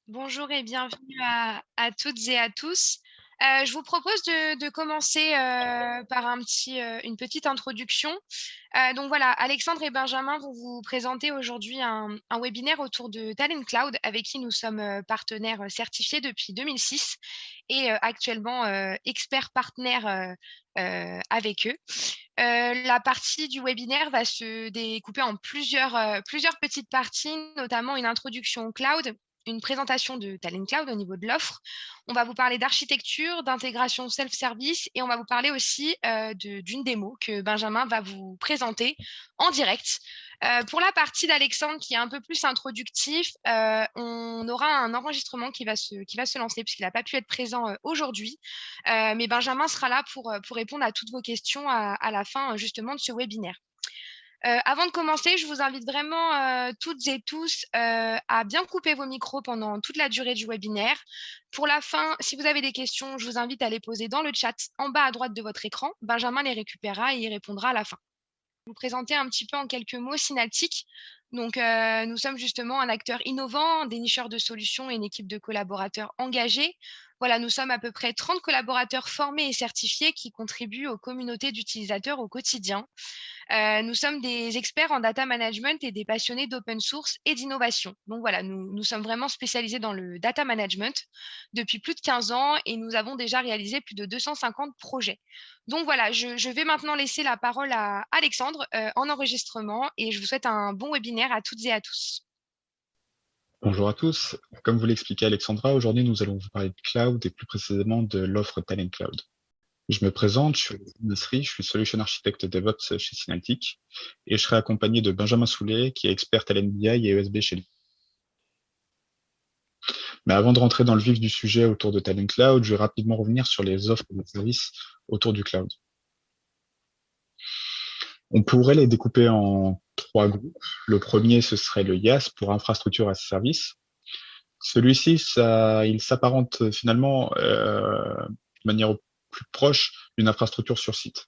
Bonjour et bienvenue à toutes et à tous. Je vous propose de commencer par une petite introduction. Donc voilà, Alexandre et Benjamin vont vous présenter aujourd'hui un webinaire autour de Talent Cloud avec qui nous sommes partenaires certifiés depuis 2006 et actuellement experts partenaires avec eux. La partie du webinaire va se découper en plusieurs petites parties, notamment une introduction au cloud, une présentation de Talent Cloud au niveau de l'offre. On va vous parler d'architecture, d'intégration self-service et on va vous parler aussi d'une démo que Benjamin va vous présenter en direct. Pour la partie d'Alexandre qui est un peu plus introductif, on aura un enregistrement qui va se lancer puisqu'il n'a pas pu être présent aujourd'hui. Mais Benjamin sera là pour répondre à toutes vos questions à la fin justement de ce webinaire. Avant de commencer, je vous invite vraiment toutes et tous à bien couper vos micros pendant toute la durée du webinaire. Pour la fin, si vous avez des questions, je vous invite à les poser dans le chat en bas à droite de votre écran. Benjamin les récupérera et y répondra à la fin. Vous présenter un petit peu en quelques mots Synaltic. Donc, nous sommes justement un acteur innovant, un dénicheur de solutions et une équipe de collaborateurs engagés. Voilà, nous sommes à peu près 30 collaborateurs formés et certifiés qui contribuent aux communautés d'utilisateurs au quotidien. Nous sommes des experts en data management et des passionnés d'open source et d'innovation. Donc voilà, nous sommes vraiment spécialisés dans le data management depuis plus de 15 ans et nous avons déjà réalisé plus de 250 projets. Donc voilà, je vais maintenant laisser la parole à Alexandre en enregistrement et je vous souhaite un bon webinaire à toutes et à tous. Bonjour à tous. Comme vous l'expliquait Alexandra, aujourd'hui nous allons vous parler de cloud et plus précisément de l'offre Talent Cloud. Je me présente, je suis Nasri, je suis Solution Architect DevOps chez Synaltic et je serai accompagné de Benjamin Soulet qui est expert Talent BI et ESB chez lui. Mais avant de rentrer dans le vif du sujet autour de Talent Cloud, je vais rapidement revenir sur les offres et les services autour du cloud. On pourrait les découper en trois groupes. Le premier, ce serait le IaaS pour infrastructure as a service. Celui-ci, il s'apparente finalement de manière plus proche d'une infrastructure sur site,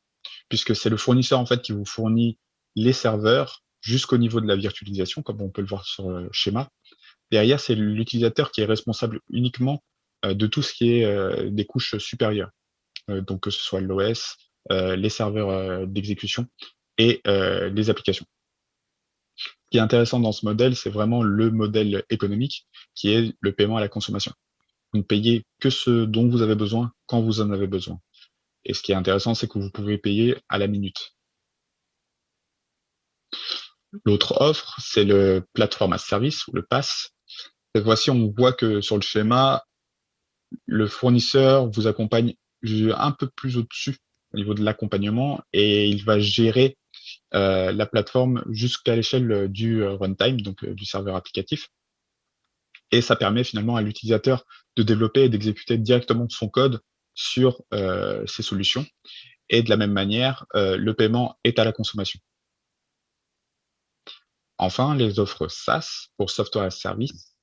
puisque c'est le fournisseur en fait qui vous fournit les serveurs jusqu'au niveau de la virtualisation, comme on peut le voir sur le schéma. Derrière, c'est l'utilisateur qui est responsable uniquement de tout ce qui est des couches supérieures, donc que ce soit l'OS, les serveurs d'exécution et les applications. Ce qui est intéressant dans ce modèle, c'est vraiment le modèle économique qui est le paiement à la consommation. Vous ne payez que ce dont vous avez besoin quand vous en avez besoin. Et ce qui est intéressant, c'est que vous pouvez payer à la minute. L'autre offre, c'est le Platform as Service ou le PaaS. Cette fois-ci, on voit que sur le schéma, le fournisseur vous accompagne un peu plus au-dessus au niveau de l'accompagnement et il va gérer la plateforme jusqu'à l'échelle du runtime, donc du serveur applicatif. Et ça permet finalement à l'utilisateur de développer et d'exécuter directement son code sur ces solutions. Et de la même manière, le paiement est à la consommation. Enfin, les offres SaaS pour Software as a Service,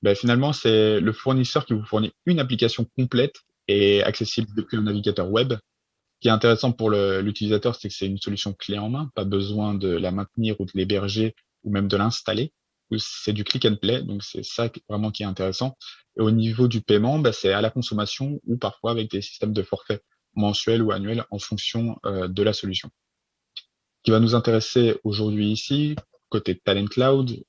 ben, finalement, c'est le fournisseur qui vous fournit une application complète et accessible depuis un navigateur web. Ce qui est intéressant pour l'utilisateur, c'est que c'est une solution clé en main, pas besoin de la maintenir ou de l'héberger ou même de l'installer. C'est du click and play, donc c'est ça vraiment qui est intéressant. Et au niveau du paiement, ben, c'est à la consommation ou parfois avec des systèmes de forfait mensuels ou annuels en fonction de la solution. Ce qui va nous intéresser aujourd'hui ici, côté Talent Cloud,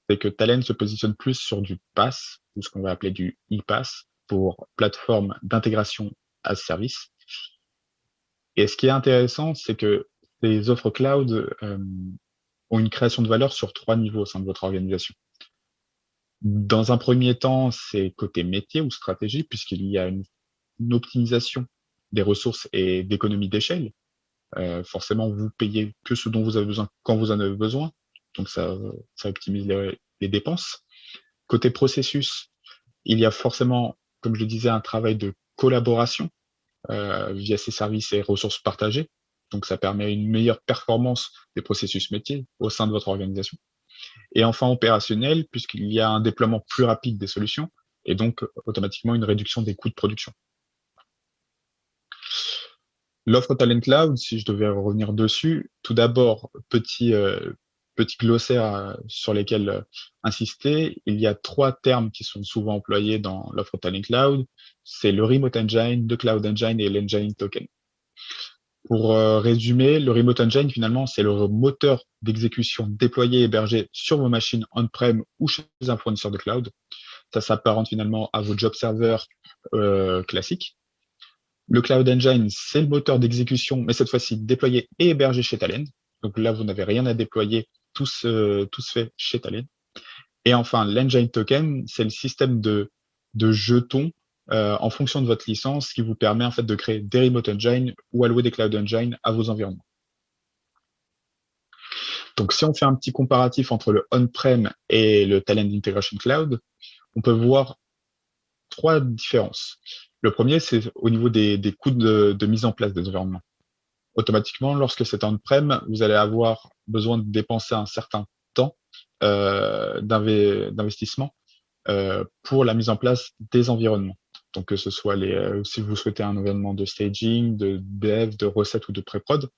c'est que Talent se positionne plus sur du PaaS, ou ce qu'on va appeler du e-PaaS, pour plateforme d'intégration as service. Et ce qui est intéressant, c'est que les offres cloud ont une création de valeur sur trois niveaux au sein de votre organisation. Dans un premier temps, c'est côté métier ou stratégie, puisqu'il y a une optimisation des ressources et d'économie d'échelle. Forcément, vous payez que ce dont vous avez besoin quand vous en avez besoin. Donc, ça optimise les dépenses. Côté processus, il y a forcément, comme je le disais, un travail de collaboration via ces services et ressources partagées. Donc, ça permet une meilleure performance des processus métiers au sein de votre organisation. Et enfin, opérationnel, puisqu'il y a un déploiement plus rapide des solutions et donc automatiquement une réduction des coûts de production. L'offre Talent Cloud, si je devais revenir dessus, tout d'abord, petit glossaire sur lesquels insister. Il y a 3 termes qui sont souvent employés dans l'offre Talent Cloud. C'est le Remote Engine, le Cloud Engine et l'Engine Token. Pour résumer, le Remote Engine, finalement, c'est le moteur d'exécution déployé et hébergé sur vos machines on-prem ou chez un fournisseur de cloud. Ça s'apparente finalement à vos job servers classiques. Le Cloud Engine, c'est le moteur d'exécution, mais cette fois-ci déployé et hébergé chez Talend. Donc là, vous n'avez rien à déployer, tout se fait chez Talend. Et enfin, l'Engine Token, c'est le système de jetons en fonction de votre licence qui vous permet en fait de créer des Remote Engine ou allouer des Cloud Engine à vos environnements. Donc si on fait un petit comparatif entre le on-prem et le Talend Integration Cloud, on peut voir 3 différences. Le premier, c'est au niveau des coûts de mise en place des environnements. Automatiquement, lorsque c'est on-prem, vous allez avoir besoin de dépenser un certain temps d'investissement pour la mise en place des environnements. Donc que ce soit si vous souhaitez un environnement de staging, de dev, de recette ou de pré-prod,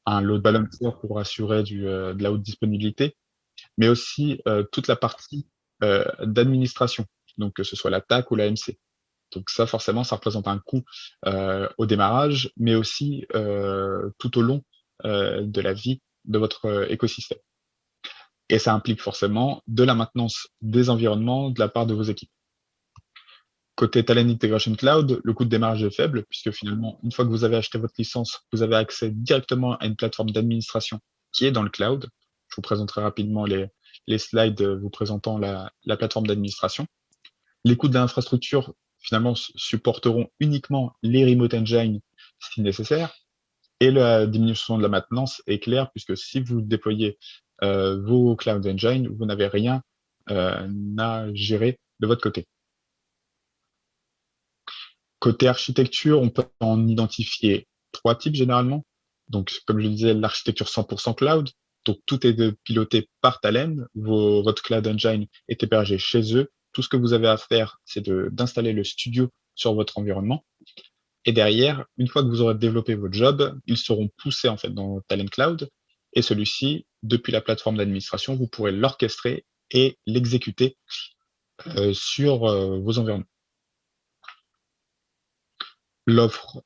un load balancer pour assurer de la haute disponibilité, mais aussi toute la partie d'administration, donc que ce soit la TAC ou la MC. Donc ça, forcément, ça représente un coût au démarrage, mais aussi tout au long de la vie de votre écosystème. Et ça implique forcément de la maintenance des environnements de la part de vos équipes. Côté Talend Integration Cloud, le coût de démarrage est faible, puisque finalement, une fois que vous avez acheté votre licence, vous avez accès directement à une plateforme d'administration qui est dans le cloud. Je vous présenterai rapidement les slides vous présentant la plateforme d'administration. Les coûts de l'infrastructure, finalement, supporteront uniquement les Remote Engine si nécessaire. Et la diminution de la maintenance est claire, puisque si vous déployez vos Cloud Engine, vous n'avez rien à gérer de votre côté. Côté architecture, on peut en identifier 3 types généralement. Donc, comme je le disais, l'architecture 100% cloud. Donc, tout est piloté par Talend. Votre Cloud Engine est hébergé chez eux. Tout ce que vous avez à faire, c'est d'installer le studio sur votre environnement. Et derrière, une fois que vous aurez développé votre job, ils seront poussés en fait dans Talend Cloud. Et celui-ci, depuis la plateforme d'administration, vous pourrez l'orchestrer et l'exécuter sur vos environnements. L'offre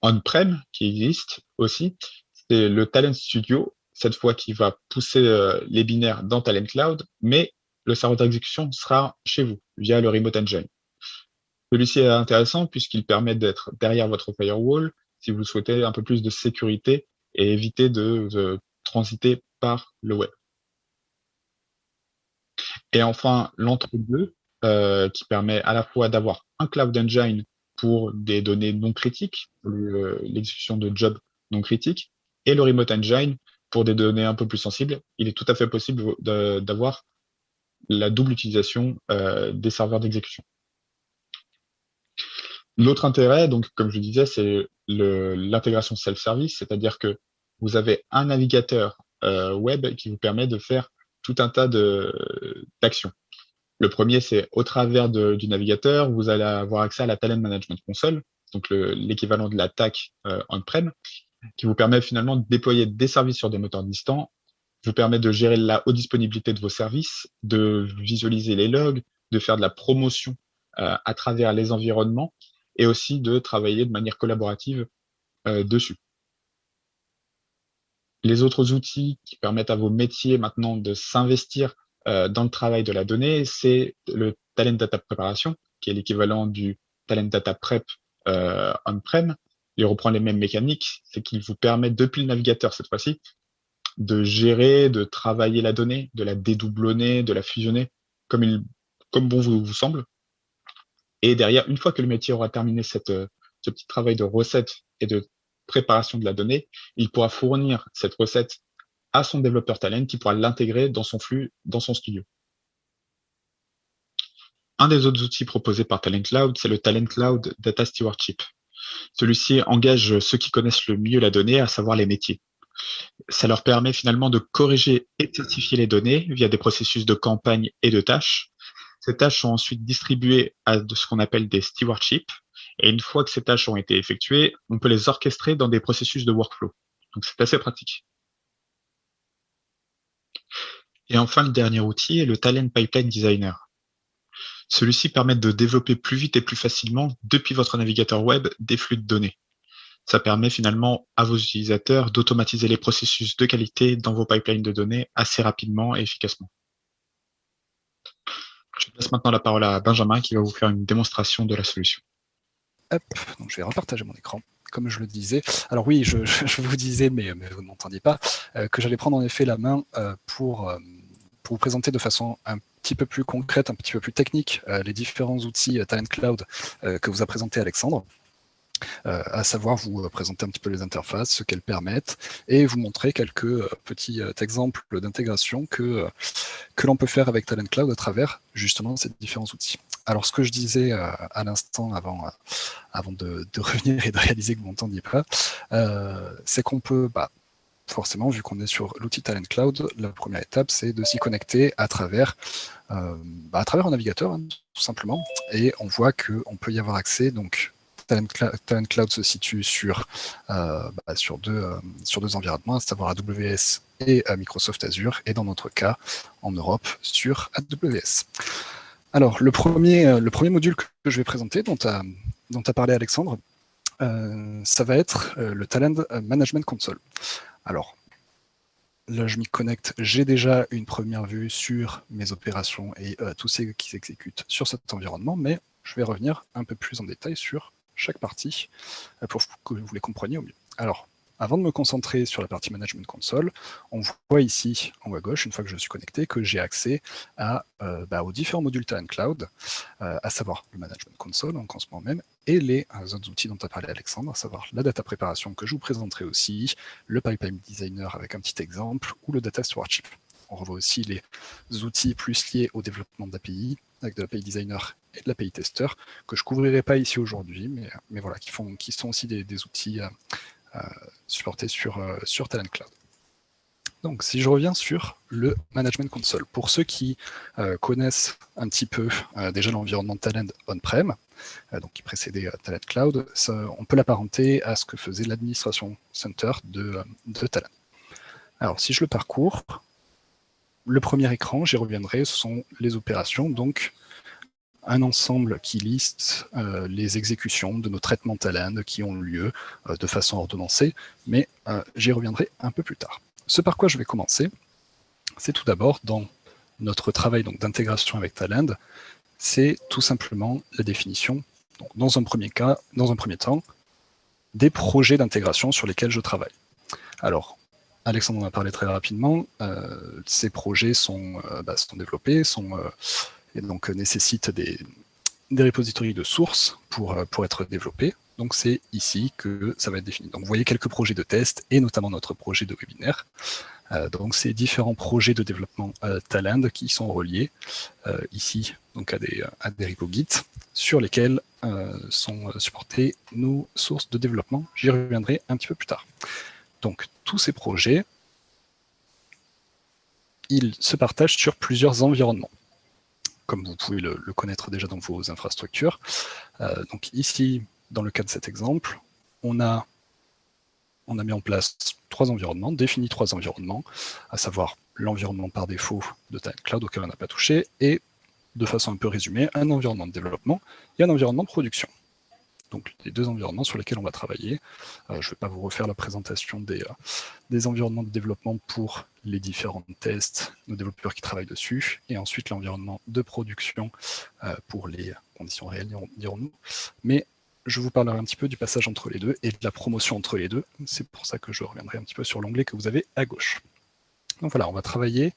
on-prem qui existe aussi, c'est le Talend Studio, cette fois qui va pousser les binaires dans Talend Cloud, mais le serveur d'exécution sera chez vous via le Remote Engine. Celui-ci est intéressant puisqu'il permet d'être derrière votre firewall si vous souhaitez un peu plus de sécurité et éviter de transiter par le web. Et enfin, l'entre-deux qui permet à la fois d'avoir un Cloud Engine pour des données non critiques, pour l'exécution de jobs non critiques, et le Remote Engine pour des données un peu plus sensibles. Il est tout à fait possible d'avoir la double utilisation des serveurs d'exécution. L'autre intérêt, donc, comme je disais, c'est l'intégration self-service, c'est-à-dire que vous avez un navigateur web qui vous permet de faire tout un tas d'actions. Le premier, c'est au travers du navigateur, vous allez avoir accès à la Talend Management Console, donc l'équivalent de la TAC on-prem, qui vous permet finalement de déployer des services sur des moteurs distants, vous permet de gérer la haute disponibilité de vos services, de visualiser les logs, de faire de la promotion à travers les environnements et aussi de travailler de manière collaborative dessus. Les autres outils qui permettent à vos métiers maintenant de s'investir dans le travail de la donnée, c'est le Talend Data Preparation, qui est l'équivalent du Talend Data Prep on-prem. Il reprend les mêmes mécaniques, c'est qu'il vous permet, depuis le navigateur cette fois-ci, de gérer, de travailler la donnée, de la dédoublonner, de la fusionner, comme bon vous semble. Et derrière, une fois que le métier aura terminé ce petit travail de recette et de préparation de la donnée, il pourra fournir cette recette à son développeur Talend qui pourra l'intégrer dans son flux, dans son studio. Un des autres outils proposés par Talend Cloud, c'est le Talend Cloud Data Stewardship. Celui-ci engage ceux qui connaissent le mieux la donnée, à savoir les métiers. Ça leur permet finalement de corriger et de certifier les données via des processus de campagne et de tâches. Ces tâches sont ensuite distribuées à ce qu'on appelle des stewardships. Et une fois que ces tâches ont été effectuées, on peut les orchestrer dans des processus de workflow. Donc c'est assez pratique. Et enfin, le dernier outil est le Talent Pipeline Designer. Celui-ci permet de développer plus vite et plus facilement, depuis votre navigateur web, des flux de données. Ça permet finalement à vos utilisateurs d'automatiser les processus de qualité dans vos pipelines de données assez rapidement et efficacement. Je passe maintenant la parole à Benjamin qui va vous faire une démonstration de la solution. Hop, donc je vais repartager mon écran, comme je le disais. Alors oui, je vous disais, mais vous ne m'entendiez pas, que j'allais prendre en effet la main pour vous présenter de façon un petit peu plus concrète, un petit peu plus technique, les différents outils Talent Cloud que vous a présenté Alexandre. À savoir vous présenter un petit peu les interfaces, ce qu'elles permettent, et vous montrer quelques petits exemples d'intégration que l'on peut faire avec Talent Cloud à travers justement ces différents outils. Alors ce que je disais à l'instant avant de revenir et de réaliser que vous m'entendiez pas, c'est qu'on peut, forcément, vu qu'on est sur l'outil Talent Cloud, la première étape, c'est de s'y connecter à travers un navigateur, hein, tout simplement, et on voit qu'on peut y avoir accès. Donc, Talent Cloud se situe sur deux environnements, à savoir AWS et Microsoft Azure, et dans notre cas, en Europe, sur AWS. Alors, le premier module que je vais présenter, dont a parlé Alexandre, ça va être le Talent Management Console. Alors, là, je m'y connecte. J'ai déjà une première vue sur mes opérations et tous ceux qui s'exécutent sur cet environnement, mais je vais revenir un peu plus en détail sur chaque partie pour que vous les compreniez au mieux. Alors, avant de me concentrer sur la partie Management Console, on voit ici, en haut à gauche, une fois que je suis connecté, que j'ai accès aux différents modules Talent Cloud, à savoir le Management Console, donc en ce moment même, et les autres outils dont a parlé Alexandre, à savoir la data préparation que je vous présenterai aussi, le Pipeline Designer avec un petit exemple, ou le Data Stewardship. On revoit aussi les outils plus liés au développement d'API, avec de l'API Designer et de l'API Tester, que je ne couvrirai pas ici aujourd'hui, mais voilà, qui sont aussi des outils supportés sur Talent Cloud. Donc, si je reviens sur le Management Console, pour ceux qui connaissent un petit peu déjà l'environnement Talent on-prem, donc qui précédait Talent Cloud, on peut l'apparenter à ce que faisait l'administration center de Talent. Alors, si je le parcours, le premier écran, j'y reviendrai, ce sont les opérations, donc un ensemble qui liste les exécutions de nos traitements Talent qui ont lieu de façon ordonnancée, mais j'y reviendrai un peu plus tard. Ce par quoi je vais commencer, c'est tout d'abord dans notre travail d'intégration avec Talend, c'est tout simplement la définition, donc dans un premier temps, des projets d'intégration sur lesquels je travaille. Alors, Alexandre en a parlé très rapidement, ces projets sont développés, et donc nécessitent des repositories de sources pour être développés. Donc c'est ici que ça va être défini. Donc vous voyez quelques projets de test, et notamment notre projet de webinaire. Donc ces différents projets de développement Talend qui sont reliés ici donc à des repos Git sur lesquels sont supportées nos sources de développement. J'y reviendrai un petit peu plus tard. Donc tous ces projets, ils se partagent sur plusieurs environnements, comme vous pouvez le connaître déjà dans vos infrastructures. Donc ici, dans le cas de cet exemple, on a mis en place défini trois environnements, à savoir l'environnement par défaut de Talent Cloud auquel on n'a pas touché, et de façon un peu résumée, un environnement de développement et un environnement de production. Donc les deux environnements sur lesquels on va travailler. Je ne vais pas vous refaire la présentation des environnements de développement pour les différents tests, nos développeurs qui travaillent dessus, et ensuite l'environnement de production pour les conditions réelles, dirons-nous. Mais je vous parlerai un petit peu du passage entre les deux et de la promotion entre les deux. C'est pour ça que je reviendrai un petit peu sur l'onglet que vous avez à gauche. Donc voilà, on va travailler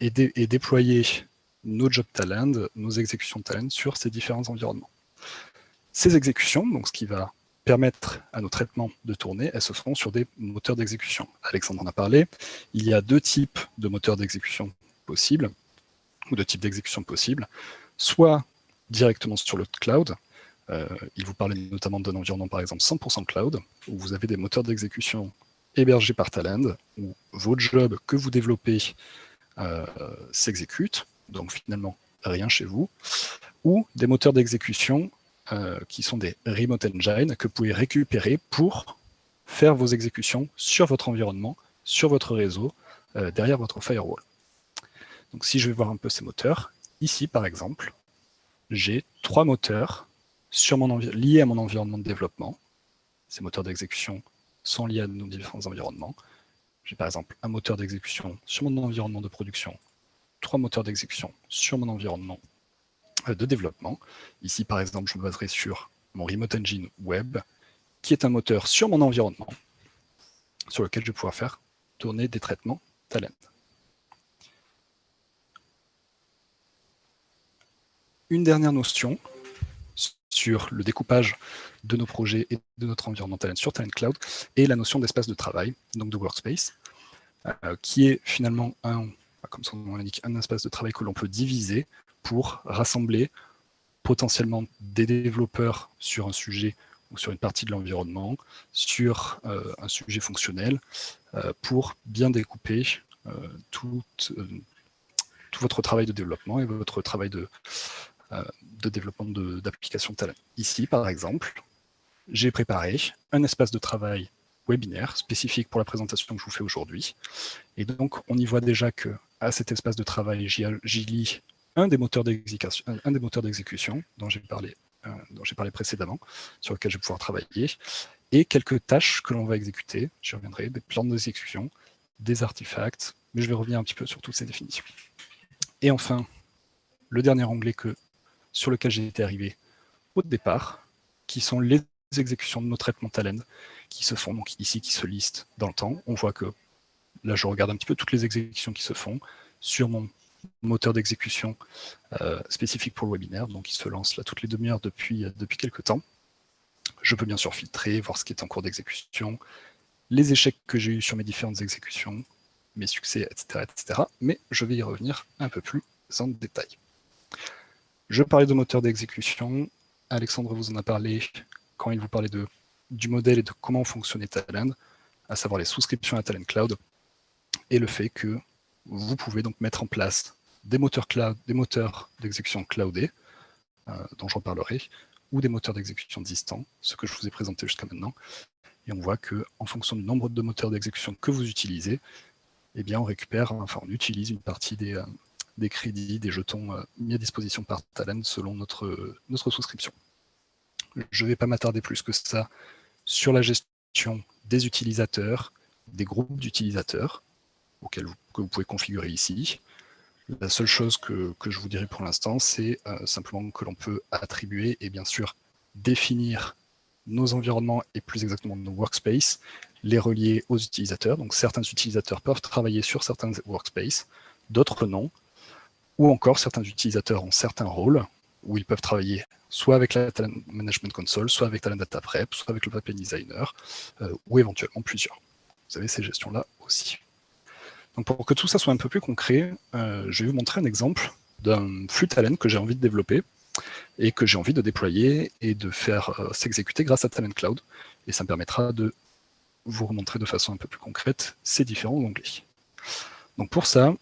et déployer nos jobs Talend, nos exécutions Talend sur ces différents environnements. Ces exécutions, donc ce qui va permettre à nos traitements de tourner, elles se font sur des moteurs d'exécution. Alexandre en a parlé, il y a deux types de moteurs d'exécution possibles, ou de types d'exécution possibles, soit directement sur le cloud. Il vous parlait notamment d'un environnement par exemple 100% cloud, où vous avez des moteurs d'exécution hébergés par Talend, où vos jobs que vous développez s'exécutent, donc finalement rien chez vous, ou des moteurs d'exécution qui sont des remote engines que vous pouvez récupérer pour faire vos exécutions sur votre environnement, sur votre réseau, derrière votre firewall. Donc si je vais voir un peu ces moteurs, ici par exemple, j'ai 3 moteurs liés à mon environnement de développement. Ces moteurs d'exécution sont liés à nos différents environnements. J'ai par exemple un moteur d'exécution sur mon environnement de production, 3 moteurs d'exécution sur mon environnement de développement. Ici, par exemple, je me baserai sur mon Remote Engine Web, qui est un moteur sur mon environnement, sur lequel je vais pouvoir faire tourner des traitements Talend. Une dernière notion sur le découpage de nos projets et de notre environnement Talend sur Talend Cloud est la notion d'espace de travail, donc de workspace, qui est finalement comme son nom l'indique, un espace de travail que l'on peut diviser pour rassembler potentiellement des développeurs sur un sujet ou sur une partie de l'environnement, sur un sujet fonctionnel, pour bien découper tout votre travail de développement et votre travail de développement d'applications Talend. Ici, par exemple, j'ai préparé un espace de travail webinaire spécifique pour la présentation que je vous fais aujourd'hui. Et donc, on y voit déjà qu'à cet espace de travail, j'y lis un des moteurs d'exécution dont j'ai parlé précédemment, sur lequel je vais pouvoir travailler, et quelques tâches que l'on va exécuter. J'y reviendrai, des plans d'exécution, des artefacts, mais je vais revenir un petit peu sur toutes ces définitions. Et enfin, le dernier onglet sur lequel j'ai été arrivé au départ, qui sont les exécutions de nos traitements Talend qui se font, donc ici, qui se listent dans le temps. On voit que là, je regarde un petit peu toutes les exécutions qui se font sur mon moteur d'exécution spécifique pour le webinaire, donc il se lance là toutes les demi-heures depuis quelques temps. Je peux bien sûr filtrer, voir ce qui est en cours d'exécution, les échecs que j'ai eus sur mes différentes exécutions, mes succès, etc., etc. Mais je vais y revenir un peu plus en détail. Je parlais de moteur d'exécution. Alexandre vous en a parlé quand il vous parlait du modèle et de comment fonctionnait Talend, à savoir les souscriptions à Talend Cloud, et le fait que vous pouvez donc mettre en place des moteurs d'exécution cloudés, dont j'en parlerai, ou des moteurs d'exécution distants, ce que je vous ai présenté jusqu'à maintenant. Et on voit qu'en fonction du nombre de moteurs d'exécution que vous utilisez, eh bien on utilise une partie des crédits, des jetons mis à disposition par Talend selon notre souscription. Je ne vais pas m'attarder plus que ça sur la gestion des utilisateurs, des groupes d'utilisateurs, que vous pouvez configurer ici. La seule chose que je vous dirai pour l'instant, c'est simplement que l'on peut attribuer et bien sûr définir nos environnements et plus exactement nos workspaces, les relier aux utilisateurs. Donc certains utilisateurs peuvent travailler sur certains workspaces, d'autres non, ou encore certains utilisateurs ont certains rôles où ils peuvent travailler soit avec la Talend Management Console, soit avec Talend Data Prep, soit avec le Pipeline Designer, ou éventuellement plusieurs. Vous avez ces gestions-là aussi. Donc pour que tout ça soit un peu plus concret, je vais vous montrer un exemple d'un flux Talend que j'ai envie de développer et que j'ai envie de déployer et de faire s'exécuter grâce à Talend Cloud. Et ça me permettra de vous remontrer de façon un peu plus concrète ces différents onglets. Donc pour ça,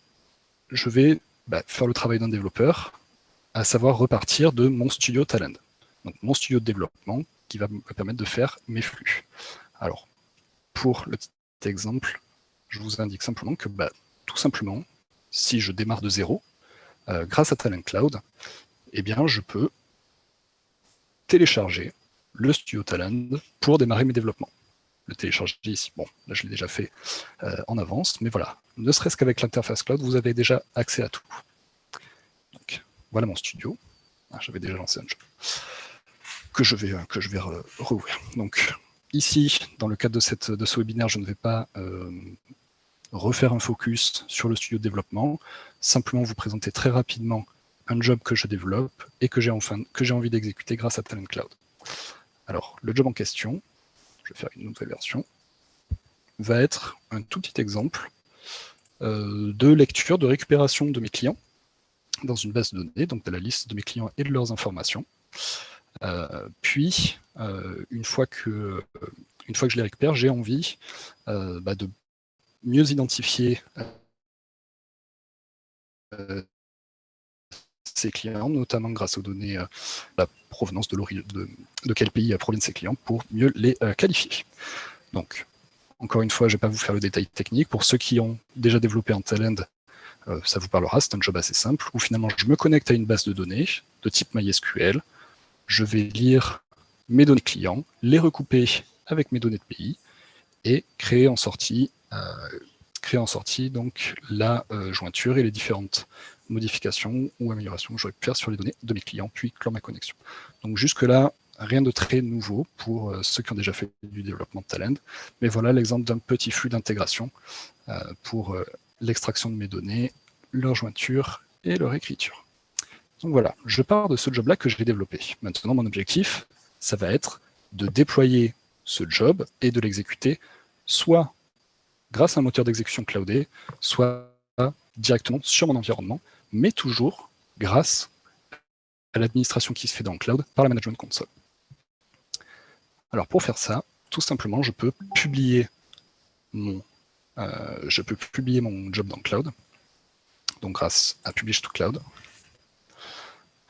je vais faire le travail d'un développeur, à savoir repartir de mon studio Talend. Donc mon studio de développement qui va me permettre de faire mes flux. Alors, pour le petit exemple, je vous indique simplement que tout simplement, si je démarre de zéro, grâce à Talend Cloud, eh bien je peux télécharger le studio Talend pour démarrer mes développements. Le télécharger ici, bon, là je l'ai déjà fait en avance, mais voilà, ne serait-ce qu'avec l'interface cloud, vous avez déjà accès à tout. Donc, voilà mon studio. J'avais déjà lancé un jeu que je vais rouvrir. Donc, ici, dans le cadre de ce webinaire, je ne vais pas refaire un focus sur le studio de développement, simplement vous présenter très rapidement un job que je développe et que j'ai envie d'exécuter grâce à Talend Cloud. Alors, le job en question, je vais faire une nouvelle version, va être un tout petit exemple de lecture, de récupération de mes clients dans une base de données, donc de la liste de mes clients et de leurs informations. Puis, une fois que je les récupère, j'ai envie de mieux identifier ces clients, notamment grâce aux données, la provenance de quel pays proviennent ces clients, pour mieux les qualifier. Donc, encore une fois, je ne vais pas vous faire le détail technique. Pour ceux qui ont déjà développé en Talend, ça vous parlera, c'est un job assez simple, où finalement je me connecte à une base de données de type MySQL, je vais lire mes données clients, les recouper avec mes données de pays, et créer en sortie donc la jointure et les différentes modifications ou améliorations que j'aurais pu faire sur les données de mes clients, puis clore ma connexion. Donc jusque-là, rien de très nouveau pour ceux qui ont déjà fait du développement de Talend, mais voilà l'exemple d'un petit flux d'intégration pour l'extraction de mes données, leur jointure et leur écriture. Donc voilà, je pars de ce job-là que je vais développer. Maintenant, mon objectif, ça va être de déployer ce job et de l'exécuter soit grâce à un moteur d'exécution cloudé, soit directement sur mon environnement, mais toujours grâce à l'administration qui se fait dans le cloud par la management console. Alors pour faire ça, tout simplement, je peux publier mon job dans le cloud, donc grâce à Publish to Cloud.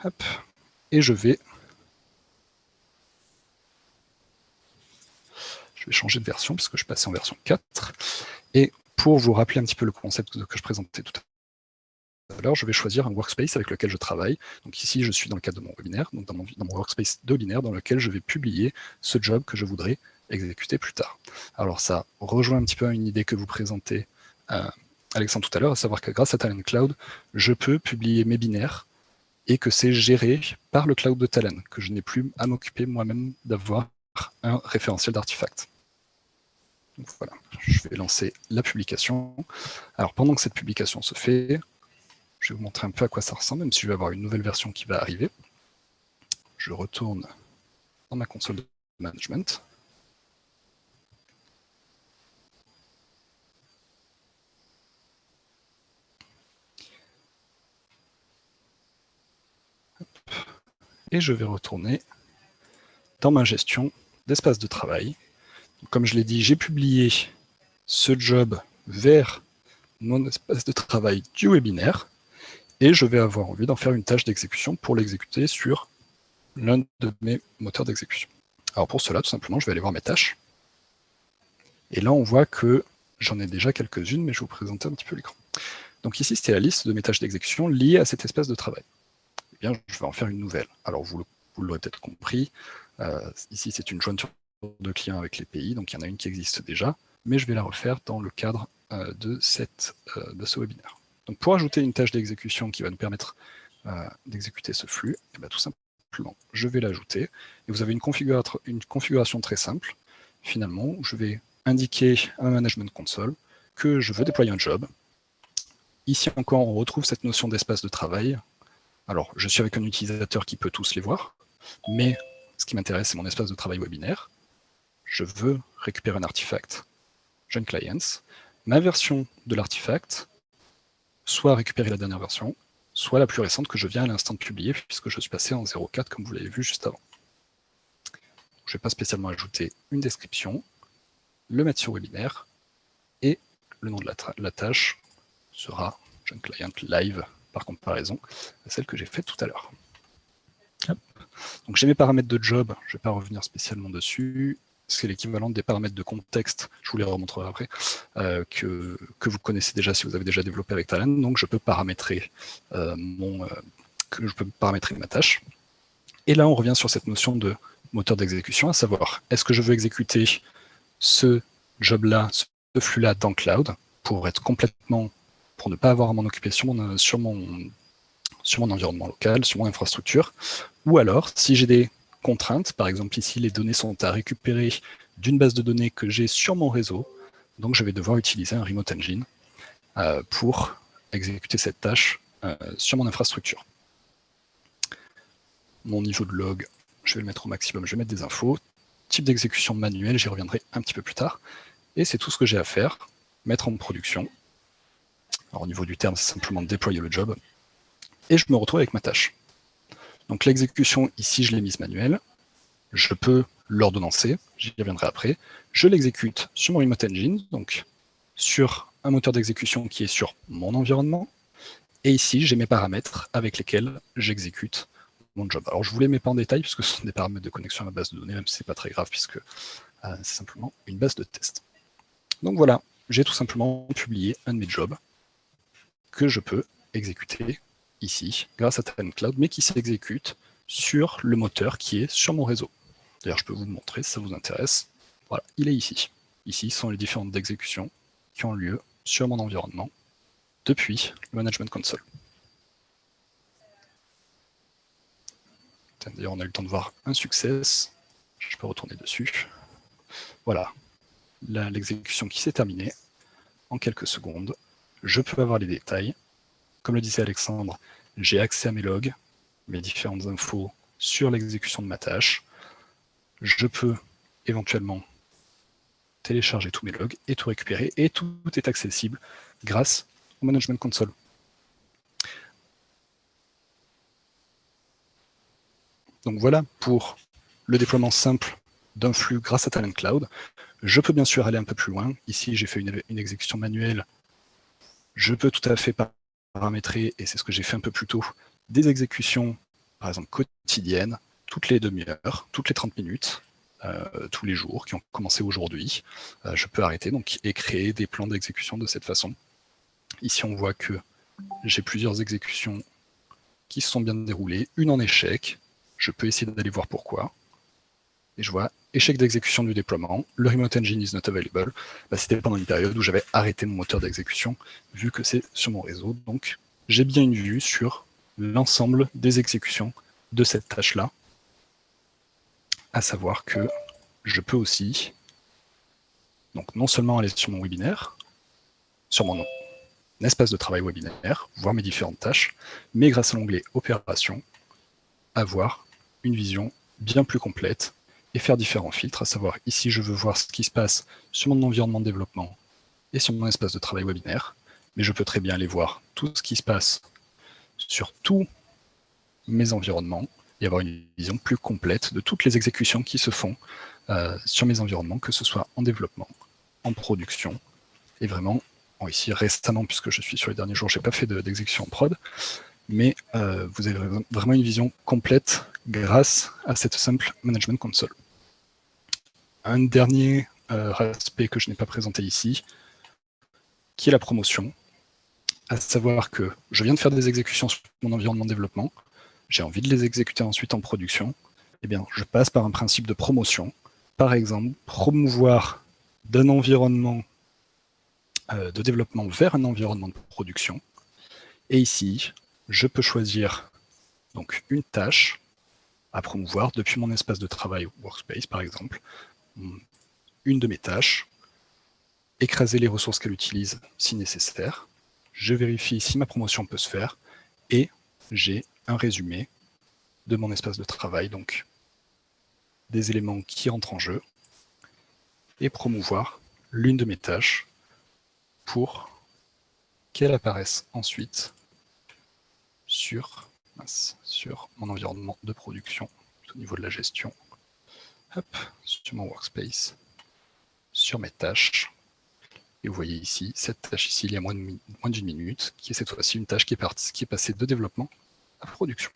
Hop. Et je vais changer de version parce que je passais en version 4. Et pour vous rappeler un petit peu le concept que je présentais tout à l'heure, je vais choisir un workspace avec lequel je travaille. Donc ici, je suis dans le cadre de mon webinaire, donc dans mon workspace de Linaire, dans lequel je vais publier ce job que je voudrais exécuter plus tard. Alors ça rejoint un petit peu une idée que vous présentez, Alexandre, tout à l'heure, à savoir que grâce à Talend Cloud, je peux publier mes binaires et que c'est géré par le cloud de Talend, que je n'ai plus à m'occuper moi-même d'avoir un référentiel d'artefacts. Donc voilà, je vais lancer la publication. Alors pendant que cette publication se fait, je vais vous montrer un peu à quoi ça ressemble, même si je vais avoir une nouvelle version qui va arriver. Je retourne dans ma console de management. Et je vais retourner dans ma gestion d'espace de travail. Donc, comme je l'ai dit, j'ai publié ce job vers mon espace de travail du webinaire et je vais avoir envie d'en faire une tâche d'exécution pour l'exécuter sur l'un de mes moteurs d'exécution. Alors pour cela, tout simplement, je vais aller voir mes tâches. Et là, on voit que j'en ai déjà quelques-unes, mais je vais vous présenter un petit peu l'écran. Donc ici, c'était la liste de mes tâches d'exécution liées à cet espace de travail. Eh bien, je vais en faire une nouvelle. Alors vous l'aurez peut-être compris, ici c'est une jointure de clients avec les pays, donc il y en a une qui existe déjà, mais je vais la refaire dans le cadre de ce webinaire. Donc pour ajouter une tâche d'exécution qui va nous permettre d'exécuter ce flux, eh bien, tout simplement, je vais l'ajouter. Et vous avez une configuration très simple, finalement, où je vais indiquer à ma management console que je veux déployer un job. Ici encore, on retrouve cette notion d'espace de travail. Alors, je suis avec un utilisateur qui peut tous les voir, mais ce qui m'intéresse, c'est mon espace de travail webinaire. Je veux récupérer un artefact Jeune Clients. Ma version de l'artefact, soit récupérer la dernière version, soit la plus récente que je viens à l'instant de publier, puisque je suis passé en 0.4, comme vous l'avez vu juste avant. Je ne vais pas spécialement ajouter une description, le mettre sur webinaire, et le nom de la tâche sera Jeune Client Live, par comparaison à celle que j'ai faite tout à l'heure. Donc j'ai mes paramètres de job, je ne vais pas revenir spécialement dessus. C'est l'équivalent des paramètres de contexte, je vous les remontrerai après, que vous connaissez déjà si vous avez déjà développé avec Talend. Donc je peux paramétrer ma tâche. Et là, on revient sur cette notion de moteur d'exécution, à savoir, est-ce que je veux exécuter ce job-là, ce flux-là dans cloud, pour ne pas avoir à m'en occuper sur mon environnement local, sur mon infrastructure, ou alors, si j'ai des contraintes, par exemple ici, les données sont à récupérer d'une base de données que j'ai sur mon réseau, donc je vais devoir utiliser un Remote Engine pour exécuter cette tâche sur mon infrastructure. Mon niveau de log, je vais le mettre au maximum, je vais mettre des infos. Type d'exécution manuelle, j'y reviendrai un petit peu plus tard. Et c'est tout ce que j'ai à faire, mettre en production. Alors au niveau du terme, c'est simplement déployer le job. Et je me retrouve avec ma tâche. Donc l'exécution, ici, je l'ai mise manuelle. Je peux l'ordonnancer, j'y reviendrai après. Je l'exécute sur mon Remote Engine, donc sur un moteur d'exécution qui est sur mon environnement. Et ici, j'ai mes paramètres avec lesquels j'exécute mon job. Alors je vous les mets pas en détail, puisque ce sont des paramètres de connexion à ma base de données, même si ce n'est pas très grave, puisque c'est simplement une base de test. Donc voilà, j'ai tout simplement publié un de mes jobs. que je peux exécuter ici, grâce à Talent Cloud, mais qui s'exécute sur le moteur qui est sur mon réseau. D'ailleurs, je peux vous le montrer si ça vous intéresse. Voilà, il est ici. Ici sont les différentes exécutions qui ont lieu sur mon environnement depuis le Management Console. D'ailleurs, on a eu le temps de voir un success. Je peux retourner dessus. Voilà, l'exécution qui s'est terminée en quelques secondes. Je peux avoir les détails. Comme le disait Alexandre, j'ai accès à mes logs, mes différentes infos sur l'exécution de ma tâche. Je peux éventuellement télécharger tous mes logs et tout récupérer, et tout est accessible grâce au Management Console. Donc voilà pour le déploiement simple d'un flux grâce à Talent Cloud. Je peux bien sûr aller un peu plus loin. Ici, j'ai fait une exécution manuelle. Je peux tout à fait paramétrer, et c'est ce que j'ai fait un peu plus tôt, des exécutions, par exemple, quotidiennes, toutes les demi-heures, toutes les 30 minutes, tous les jours, qui ont commencé aujourd'hui. Je peux arrêter donc, et créer des plans d'exécution de cette façon. Ici, on voit que j'ai plusieurs exécutions qui se sont bien déroulées, une en échec. Je peux essayer d'aller voir pourquoi. Et je vois échec d'exécution du déploiement, le remote engine is not available. C'était pendant une période où j'avais arrêté mon moteur d'exécution, vu que c'est sur mon réseau. Donc, j'ai bien une vue sur l'ensemble des exécutions de cette tâche-là. À savoir que je peux aussi, donc non seulement aller sur mon webinaire, sur mon espace de travail webinaire, voir mes différentes tâches, mais grâce à l'onglet Opérations, avoir une vision bien plus complète et faire différents filtres, à savoir ici je veux voir ce qui se passe sur mon environnement de développement et sur mon espace de travail webinaire, mais je peux très bien aller voir tout ce qui se passe sur tous mes environnements et avoir une vision plus complète de toutes les exécutions qui se font sur mes environnements, que ce soit en développement, en production, et vraiment, ici récemment, puisque je suis sur les derniers jours, je n'ai pas fait d'exécution en prod, mais vous avez vraiment une vision complète grâce à cette simple Management Console. Un dernier aspect que je n'ai pas présenté ici, qui est la promotion, à savoir que je viens de faire des exécutions sur mon environnement de développement, j'ai envie de les exécuter ensuite en production, eh bien, je passe par un principe de promotion. Par exemple, promouvoir d'un environnement de développement vers un environnement de production. Et ici, je peux choisir donc une tâche à promouvoir depuis mon espace de travail Workspace, par exemple, une de mes tâches, écraser les ressources qu'elle utilise si nécessaire. Je vérifie si ma promotion peut se faire et j'ai un résumé de mon espace de travail, donc des éléments qui rentrent en jeu, et promouvoir l'une de mes tâches pour qu'elle apparaisse ensuite sur mon environnement de production, au niveau de la gestion, hop, sur mon workspace, sur mes tâches. Et vous voyez ici, cette tâche ici, il y a moins d'une minute, qui est cette fois-ci une tâche qui est passée de développement à production.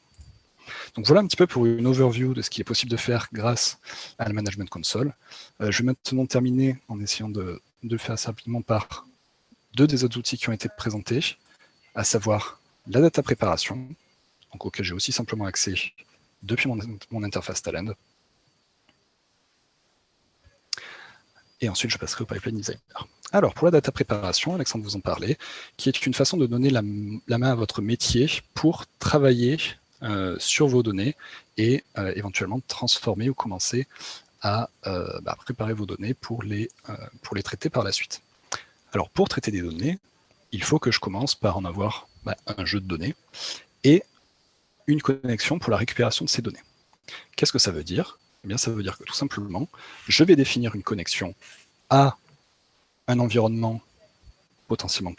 Donc voilà un petit peu pour une overview de ce qui est possible de faire grâce à la Management Console. Je vais maintenant terminer en essayant de le faire simplement par deux des autres outils qui ont été présentés, à savoir la data préparation, donc auquel j'ai aussi simplement accès depuis mon interface Talend. Et ensuite, je passerai au pipeline designer. Alors, pour la data préparation, Alexandre vous en parlait, qui est une façon de donner la main à votre métier pour travailler sur vos données et éventuellement transformer ou commencer à préparer vos données pour les traiter par la suite. Alors, pour traiter des données, il faut que je commence par en avoir un jeu de données et une connexion pour la récupération de ces données. Qu'est-ce que ça veut dire ? Eh bien, ça veut dire que tout simplement, je vais définir une connexion à un environnement potentiellement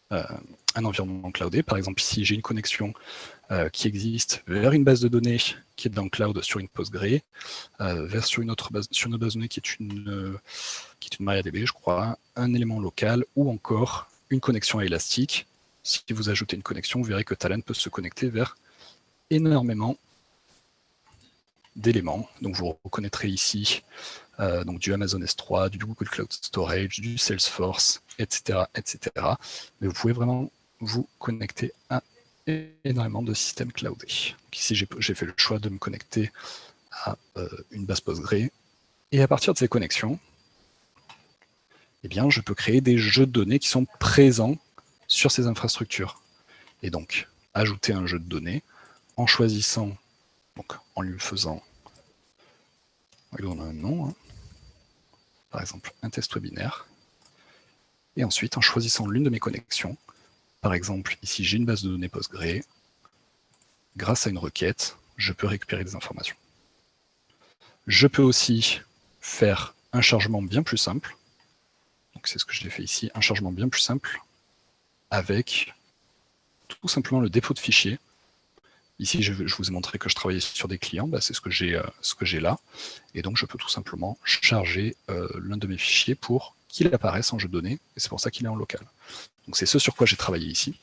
un environnement cloudé. Par exemple, ici, j'ai une connexion qui existe vers une base de données qui est dans le cloud sur une Postgre, sur une autre base de données qui est une MariaDB, je crois, un élément local, ou encore une connexion à Elastic. Si vous ajoutez une connexion, vous verrez que Talend peut se connecter vers énormément d'éléments. Donc vous reconnaîtrez ici donc du Amazon S3, du Google Cloud Storage, du Salesforce, etc., etc. Mais vous pouvez vraiment vous connecter à énormément de systèmes cloudés. Donc ici, j'ai fait le choix de me connecter à une base Postgre. Et à partir de ces connexions, eh bien, je peux créer des jeux de données qui sont présents sur ces infrastructures. Et donc, ajouter un jeu de données en choisissant, donc en lui faisant, on lui donne un nom, hein, par exemple un test webinaire, et ensuite en choisissant l'une de mes connexions, par exemple ici j'ai une base de données Postgre, grâce à une requête, je peux récupérer des informations. Je peux aussi faire un chargement bien plus simple, donc c'est ce que j'ai fait ici, un chargement bien plus simple, avec tout simplement le dépôt de fichiers. Ici, je vous ai montré que je travaillais sur des clients, bah, c'est ce que j'ai là. Et donc, je peux tout simplement charger l'un de mes fichiers pour qu'il apparaisse en jeu de données. Et c'est pour ça qu'il est en local. Donc, c'est ce sur quoi j'ai travaillé ici.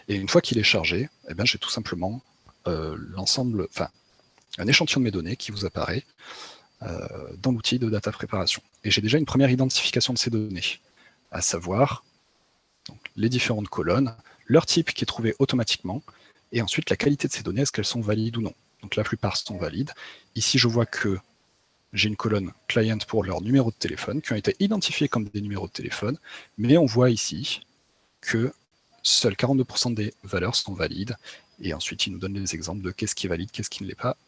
Et une fois qu'il est chargé, eh bien, j'ai tout simplement l'ensemble, enfin, un échantillon de mes données qui vous apparaît dans l'outil de data préparation. Et j'ai déjà une première identification de ces données, à savoir donc, les différentes colonnes, leur type qui est trouvé automatiquement, et ensuite la qualité de ces données, est-ce qu'elles sont valides ou non. Donc la plupart sont valides. Ici, je vois que j'ai une colonne client pour leurs numéros de téléphone, qui ont été identifiés comme des numéros de téléphone, mais on voit ici que seuls 42% des valeurs sont valides, et ensuite il nous donne les exemples de qu'est-ce qui est valide, qu'est-ce qui ne l'est pas.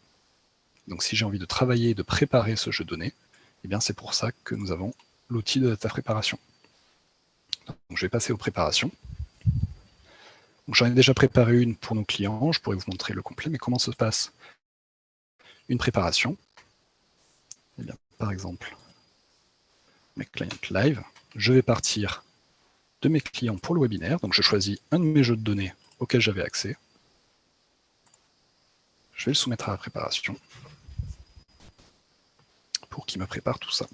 Donc si j'ai envie de travailler et de préparer ce jeu de données, eh bien c'est pour ça que nous avons l'outil de data préparation. Donc je vais passer aux préparations. J'en ai déjà préparé une pour nos clients, je pourrais vous montrer le complet, mais comment se passe une préparation? Eh bien, par exemple, mes clients live, je vais partir de mes clients pour le webinaire, donc je choisis un de mes jeux de données auxquels j'avais accès. Je vais le soumettre à la préparation pour qu'il me prépare tout ça.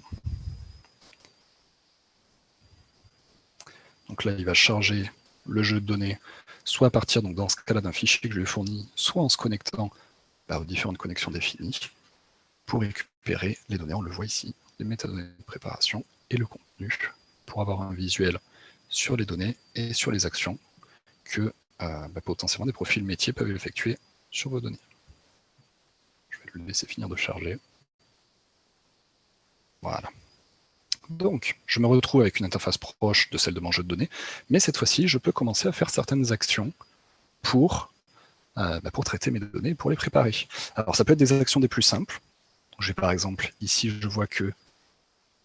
Donc là, il va charger le jeu de données, soit à partir, donc dans ce cas-là, d'un fichier que je lui ai fourni, soit en se connectant aux différentes connexions définies, pour récupérer les données, on le voit ici, les métadonnées de préparation et le contenu, pour avoir un visuel sur les données et sur les actions que potentiellement des profils métiers peuvent effectuer sur vos données. Je vais le laisser finir de charger. Voilà. Donc, je me retrouve avec une interface proche de celle de mon jeu de données, mais cette fois-ci, je peux commencer à faire certaines actions pour traiter mes données et pour les préparer. Alors, ça peut être des actions des plus simples. Je vais par exemple, ici, je vois que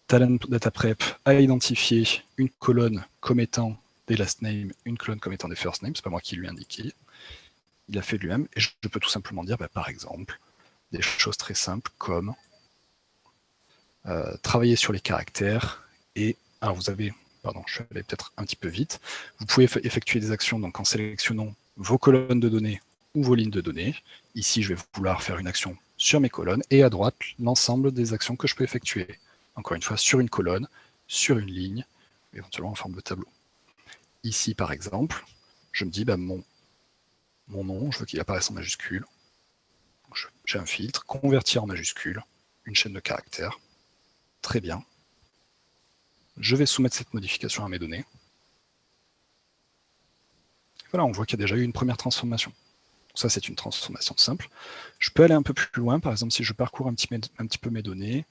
Talent Data Prep a identifié une colonne comme étant des last names, une colonne comme étant des first names, c'est pas moi qui lui ai indiqué. Il a fait lui-même, et je peux tout simplement dire, par exemple, des choses très simples comme travailler sur les caractères, et alors vous avez, pardon, je suis allé peut-être un petit peu vite, vous pouvez effectuer des actions donc en sélectionnant vos colonnes de données ou vos lignes de données. Ici, je vais vouloir faire une action sur mes colonnes, et à droite, l'ensemble des actions que je peux effectuer. Encore une fois, sur une colonne, sur une ligne, éventuellement en forme de tableau. Ici, par exemple, je me dis, mon nom, je veux qu'il apparaisse en majuscule. J'ai un filtre, convertir en majuscule, une chaîne de caractères. Très bien. Je vais soumettre cette modification à mes données. Voilà, on voit qu'il y a déjà eu une première transformation. Ça, c'est une transformation simple. Je peux aller un peu plus loin. Par exemple, si je parcours un petit peu mes données,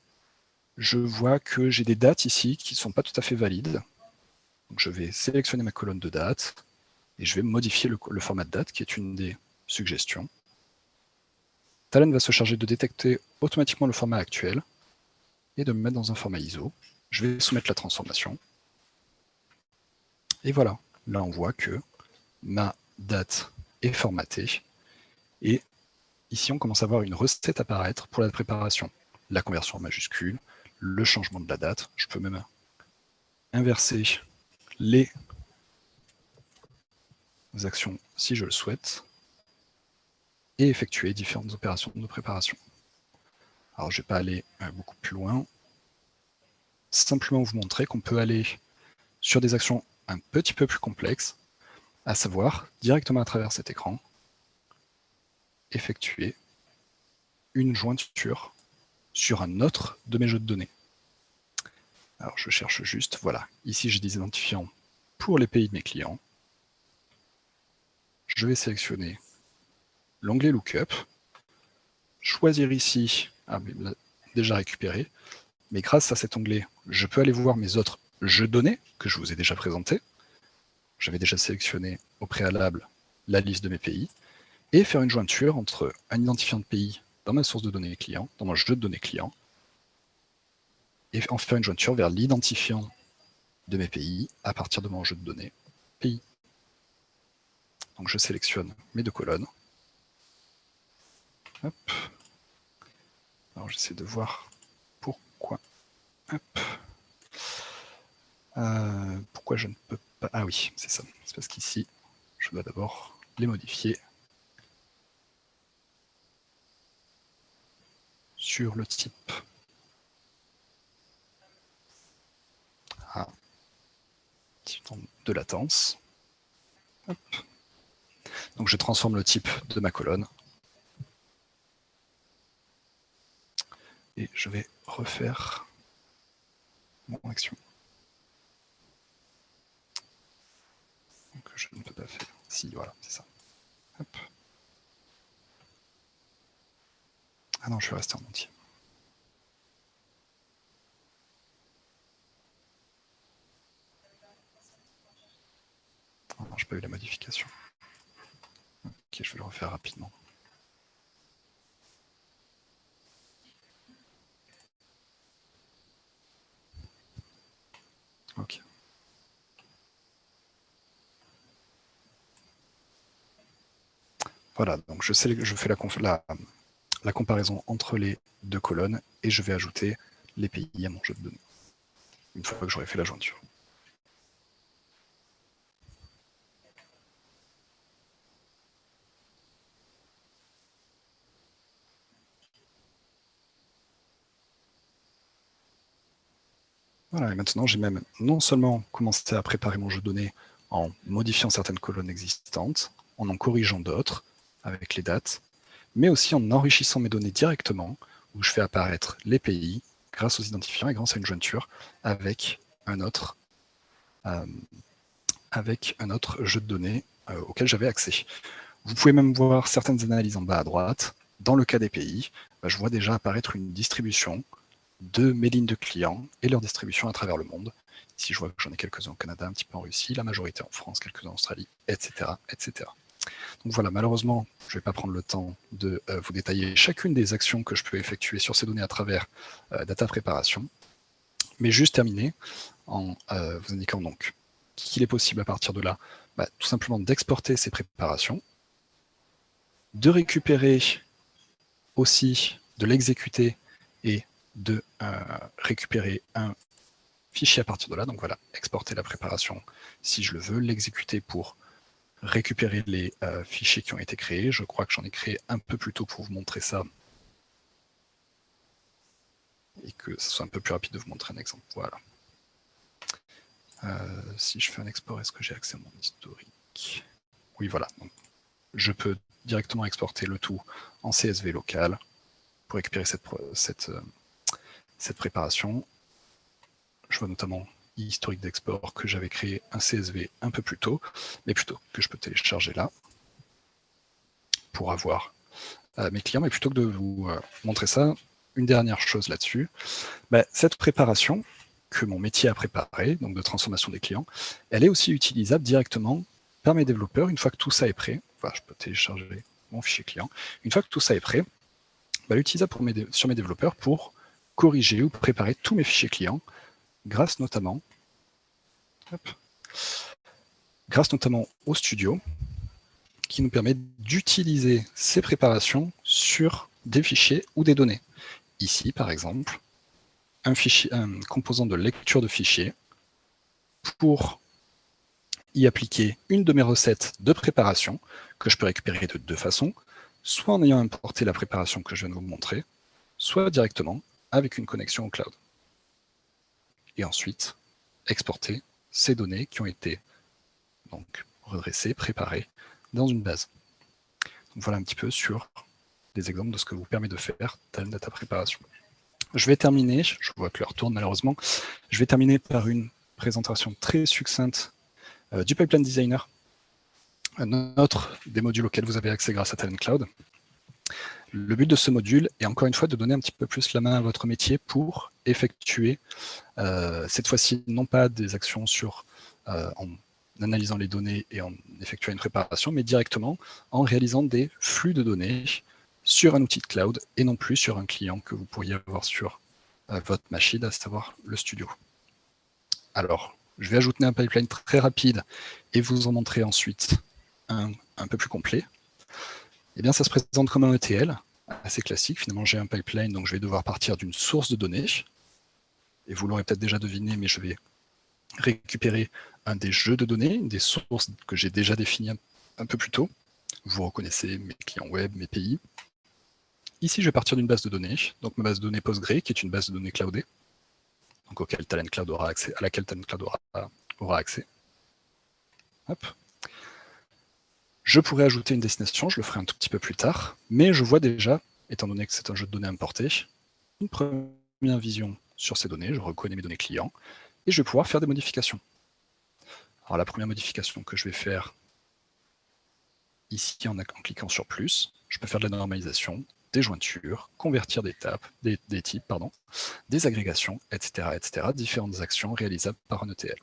je vois que j'ai des dates ici qui ne sont pas tout à fait valides. Donc, je vais sélectionner ma colonne de date et je vais modifier le format de date, qui est une des suggestions. Talent va se charger de détecter automatiquement le format actuel et de me mettre dans un format ISO. Je vais soumettre la transformation. Et voilà, là on voit que ma date est formatée. Et ici, on commence à voir une recette apparaître pour la préparation. La conversion en majuscule, le changement de la date. Je peux même inverser les actions si je le souhaite et effectuer différentes opérations de préparation. Alors, je ne vais pas aller beaucoup plus loin. Simplement vous montrer qu'on peut aller sur des actions un petit peu plus complexes, à savoir, directement à travers cet écran, effectuer une jointure sur un autre de mes jeux de données. Alors je cherche juste, voilà, ici j'ai des identifiants pour les pays de mes clients. je vais sélectionner l'onglet Lookup, choisir ici, mais là, déjà récupéré, mais grâce à cet onglet, je peux aller voir mes autres jeux de données que je vous ai déjà présentés. J'avais déjà sélectionné au préalable la liste de mes pays, et faire une jointure entre un identifiant de pays dans ma source de données client, dans mon jeu de données client, et en faire une jointure vers l'identifiant de mes pays à partir de mon jeu de données pays. Donc je sélectionne mes 2 colonnes. Hop. Alors j'essaie de voir pourquoi. Hop. Pourquoi je ne peux pas... Ah oui, c'est ça. C'est parce qu'ici, je dois d'abord les modifier sur le type. Ah. Petit temps de latence. Hop. Donc je transforme le type de ma colonne. Et je vais refaire mon action. Que je ne peux pas faire. Si, voilà, c'est ça. Hop. Ah non, je vais rester en entier. Ah non, je n'ai pas eu la modification. Ok, je vais le refaire rapidement. Ok. Voilà, donc je fais la comparaison entre les 2 colonnes et je vais ajouter les pays à mon jeu de données, une fois que j'aurai fait la jointure. Voilà, et maintenant j'ai même non seulement commencé à préparer mon jeu de données en modifiant certaines colonnes existantes, en corrigeant d'autres avec les dates, mais aussi en enrichissant mes données directement, où je fais apparaître les pays grâce aux identifiants et grâce à une jointure avec un autre jeu de données auquel j'avais accès. Vous pouvez même voir certaines analyses en bas à droite. Dans le cas des pays, je vois déjà apparaître une distribution de mes lignes de clients et leur distribution à travers le monde. Ici, je vois que j'en ai quelques-uns au Canada, un petit peu en Russie, la majorité en France, quelques-uns en Australie, etc., etc. Donc voilà, malheureusement, je ne vais pas prendre le temps de vous détailler chacune des actions que je peux effectuer sur ces données à travers Data Préparation, mais juste terminer en vous indiquant donc qu'il est possible à partir de là, tout simplement d'exporter ces préparations, de récupérer aussi, de l'exécuter et de récupérer un fichier à partir de là. Donc voilà, exporter la préparation si je le veux, l'exécuter pour récupérer les fichiers qui ont été créés. Je crois que j'en ai créé un peu plus tôt pour vous montrer ça et que ce soit un peu plus rapide de vous montrer un exemple. Voilà. Si je fais un export, est-ce que j'ai accès à mon historique? Oui, voilà. Donc, je peux directement exporter le tout en CSV local pour récupérer cette préparation. Je vois notamment historique d'export que j'avais créé un CSV un peu plus tôt, mais plutôt que je peux télécharger là pour avoir mes clients. Mais plutôt que de vous montrer ça, une dernière chose là-dessus, cette préparation que mon métier a préparée, donc de transformation des clients, elle est aussi utilisable directement par mes développeurs une fois que tout ça est prêt. Enfin, je peux télécharger mon fichier client. Une fois que tout ça est prêt, l'utilisable sur mes développeurs pour corriger ou préparer tous mes fichiers clients grâce notamment au studio qui nous permet d'utiliser ces préparations sur des fichiers ou des données. Ici, par exemple, un composant de lecture de fichiers pour y appliquer une de mes recettes de préparation que je peux récupérer de 2 façons, soit en ayant importé la préparation que je viens de vous montrer, soit directement avec une connexion au cloud. Et ensuite, exporter ces données qui ont été donc redressées, préparées dans une base. Donc voilà un petit peu sur des exemples de ce que vous permet de faire Talend Data Préparation. Je vais terminer, je vois que l'heure tourne malheureusement, je vais terminer par une présentation très succincte du Pipeline Designer. un autre des modules auxquels vous avez accès grâce à Talent Cloud. Le but de ce module est encore une fois de donner un petit peu plus la main à votre métier pour effectuer, cette fois-ci, non pas des actions en analysant les données et en effectuant une préparation, mais directement en réalisant des flux de données sur un outil de cloud et non plus sur un client que vous pourriez avoir sur votre machine, à savoir le studio. Alors, je vais ajouter un pipeline très rapide et vous en montrer ensuite un peu plus complet. Eh bien, ça se présente comme un ETL, assez classique. Finalement, j'ai un pipeline, donc je vais devoir partir d'une source de données. Et vous l'aurez peut-être déjà deviné, mais je vais récupérer un des jeux de données, des sources que j'ai déjà définies un peu plus tôt. Vous reconnaissez mes clients web, mes pays. Ici, je vais partir d'une base de données, donc ma base de données Postgre, qui est une base de données cloudée, donc à laquelle Talent Cloud aura accès. Hop. Je pourrais ajouter une destination, je le ferai un tout petit peu plus tard, mais je vois déjà, étant donné que c'est un jeu de données importé, une première vision sur ces données, je reconnais mes données clients, et je vais pouvoir faire des modifications. Alors la première modification que je vais faire ici en cliquant sur plus, je peux faire de la normalisation, des jointures, convertir des types, des agrégations, etc., différentes actions réalisables par un ETL.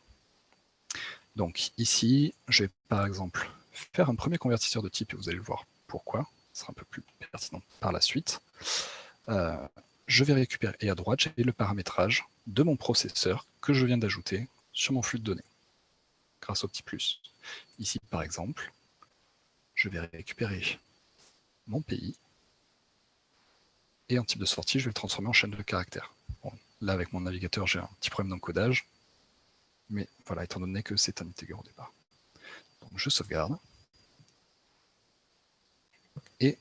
Donc ici, je vais par exemple faire un premier convertisseur de type, et vous allez le voir pourquoi, ce sera un peu plus pertinent par la suite. Je vais récupérer, et à droite, j'ai le paramétrage de mon processeur que je viens d'ajouter sur mon flux de données, grâce au petit plus. Ici, par exemple, je vais récupérer mon pays, et en type de sortie, je vais le transformer en chaîne de caractères. Bon, là, avec mon navigateur, j'ai un petit problème d'encodage, mais voilà, étant donné que c'est un integer au départ. Donc je sauvegarde, et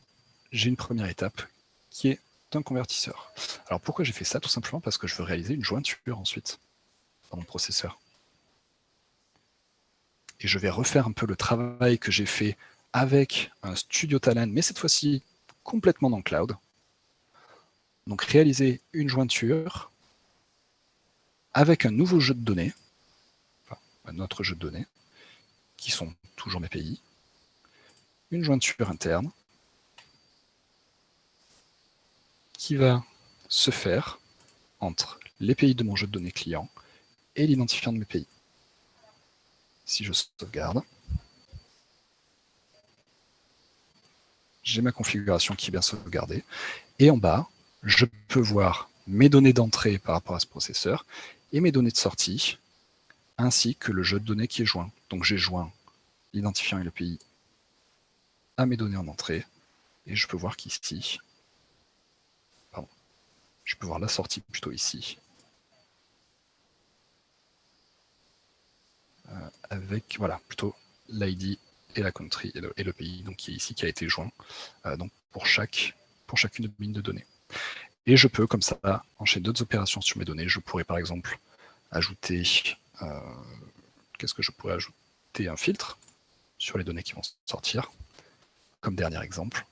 j'ai une première étape qui est un convertisseur. Alors pourquoi j'ai fait ça? Tout simplement parce que je veux réaliser une jointure ensuite dans mon processeur. Et je vais refaire un peu le travail que j'ai fait avec un Studio Talent, mais cette fois-ci complètement dans le cloud. Donc réaliser une jointure avec un nouveau jeu de données, enfin un autre jeu de données, qui sont toujours mes pays, une jointure interne, qui va se faire entre les pays de mon jeu de données client et l'identifiant de mes pays. Si je sauvegarde, j'ai ma configuration qui est bien sauvegardée. Et en bas, je peux voir mes données d'entrée par rapport à ce processeur et mes données de sortie, ainsi que le jeu de données qui est joint. Donc j'ai joint l'identifiant et le pays à mes données en entrée, et je peux voir qu'ici, je peux voir la sortie plutôt ici, avec, voilà, plutôt l'ID et la country et le pays, donc qui est ici, qui a été joint, donc pour chacune de mines de données. Et je peux, comme ça, enchaîner d'autres opérations sur mes données. Je pourrais, par exemple, ajouter, qu'est-ce que je pourrais ajouter? Un filtre sur les données qui vont sortir, comme dernier exemple.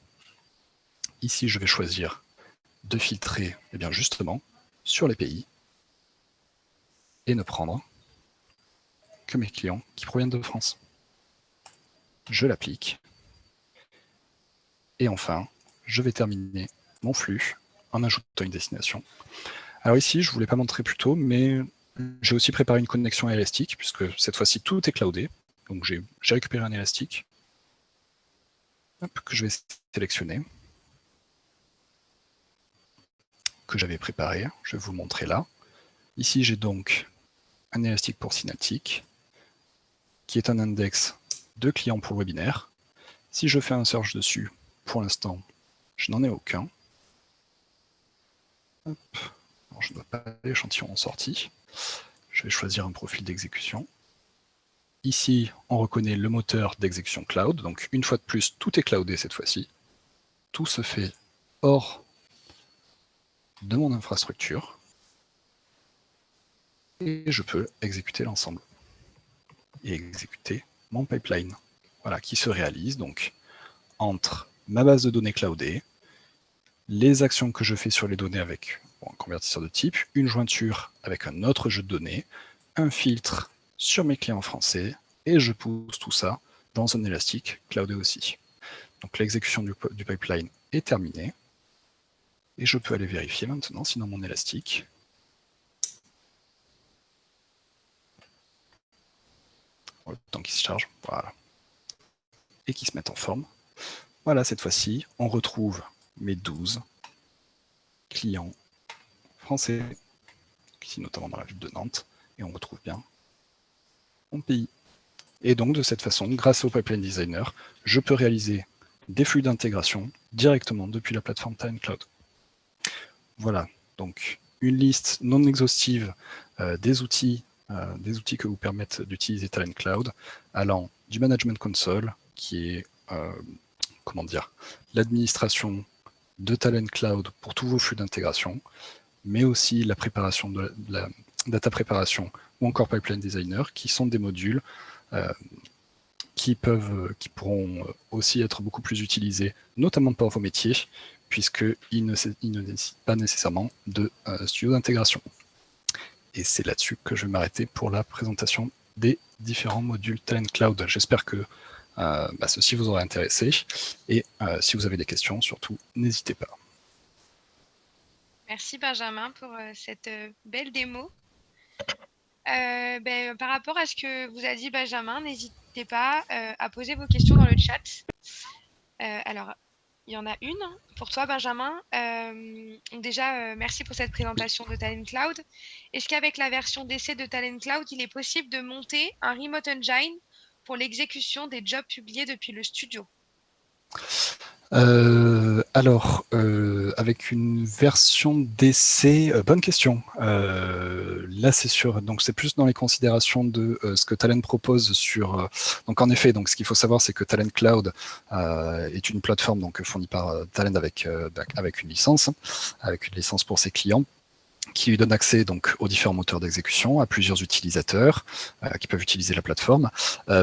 Ici, je vais choisir de filtrer, eh bien, justement, sur les pays, et ne prendre que mes clients qui proviennent de France. Je l'applique. Et enfin, je vais terminer mon flux en ajoutant une destination. Alors ici, je ne vous l'ai pas montré plus tôt, mais j'ai aussi préparé une connexion Elastic, puisque cette fois-ci, tout est cloudé. Donc j'ai récupéré un Elastic que je vais sélectionner, que j'avais préparé. Je vais vous le montrer là. Ici, j'ai donc un Elastic pour Synaptic, qui est un index de clients pour le webinaire. Si je fais un search dessus, pour l'instant, je n'en ai aucun. Hop. Alors, je ne dois pas l'échantillon en sortie. Je vais choisir un profil d'exécution. Ici, on reconnaît le moteur d'exécution cloud. Donc, une fois de plus, tout est cloudé cette fois-ci. Tout se fait hors de mon infrastructure. Et je peux exécuter l'ensemble. Et exécuter mon pipeline. Voilà, qui se réalise donc entre ma base de données cloudée, les actions que je fais sur les données avec un convertisseur de type, une jointure avec un autre jeu de données, un filtre sur mes clients français, et je pousse tout ça dans Zone Elastic, cloudé aussi. Donc l'exécution du pipeline est terminée. Et je peux aller vérifier maintenant si dans mon élastique, le temps qu'il se charge, voilà, et qu'il se mette en forme. Voilà, cette fois-ci, on retrouve mes 12 clients français, ici notamment dans la ville de Nantes, et on retrouve bien mon pays. Et donc, de cette façon, grâce au Pipeline Designer, je peux réaliser des flux d'intégration directement depuis la plateforme Talent Cloud. Voilà, donc une liste non exhaustive des outils que vous permettent d'utiliser Talent Cloud, allant du Management Console, qui est comment dire, l'administration de Talent Cloud pour tous vos flux d'intégration, mais aussi la préparation de la data préparation ou encore Pipeline Designer, qui sont des modules qui pourront aussi être beaucoup plus utilisés, notamment par vos métiers, puisqu'ils ne nécessitent pas nécessairement de studio d'intégration. Et c'est là-dessus que je vais m'arrêter pour la présentation des différents modules Talent Cloud. J'espère que ceci vous aura intéressé. Et si vous avez des questions, surtout, n'hésitez pas. Merci Benjamin pour cette belle démo. Par rapport à ce que vous a dit Benjamin, n'hésitez pas à poser vos questions dans le chat. Alors, il y en a une pour toi, Benjamin. Déjà, merci pour cette présentation de Talent Cloud. Est-ce qu'avec la version d'essai de Talent Cloud, il est possible de monter un remote engine pour l'exécution des jobs publiés depuis le studio? Avec une version d'essai, bonne question. Là, c'est sûr. Donc, c'est plus dans les considérations de ce que Talent propose sur. Donc, en effet, donc ce qu'il faut savoir, c'est que Talent Cloud est une plateforme donc fournie par Talent avec une licence pour ses clients, qui lui donne accès donc aux différents moteurs d'exécution, à plusieurs utilisateurs qui peuvent utiliser la plateforme.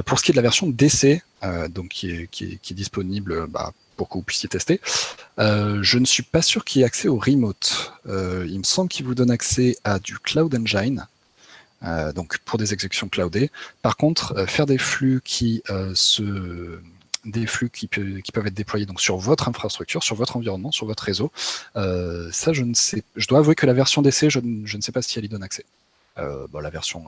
Pour ce qui est de la version d'essai, donc qui est disponible pour que vous puissiez tester, je ne suis pas sûr qu'il y ait accès au remote. Il me semble qu'il vous donne accès à du Cloud Engine, donc pour des exécutions cloudées. Par contre, faire des flux qui peuvent être déployés donc sur votre infrastructure, sur votre environnement, sur votre réseau. Ça, je ne sais. Je dois avouer que la version d'essai, je ne sais pas si elle y donne accès. La version